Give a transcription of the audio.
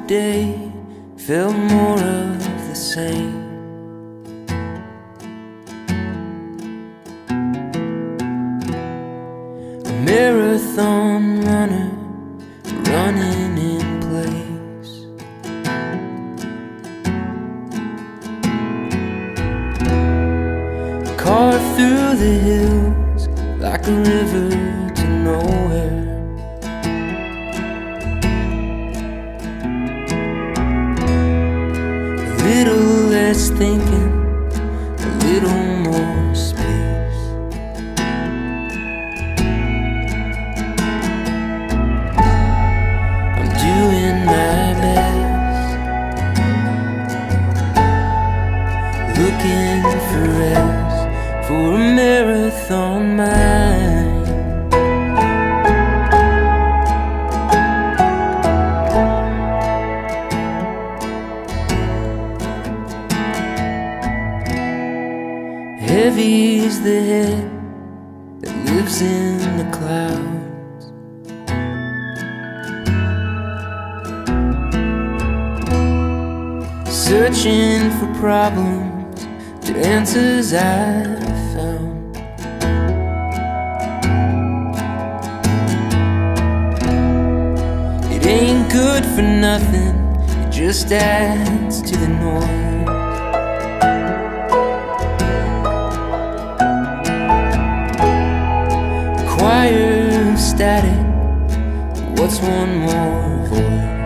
day felt more of the same. A marathon runner running in place. Carved through the hills like a river to nowhere. A little less thinking, a little more space. I'm doing my best, looking for rest, for a marathon mind. Heavy's the head that lives in the clouds. Searching for problems to answers I've found. It ain't good for nothing, it just adds to the noise. Choir of static, what's one more voice?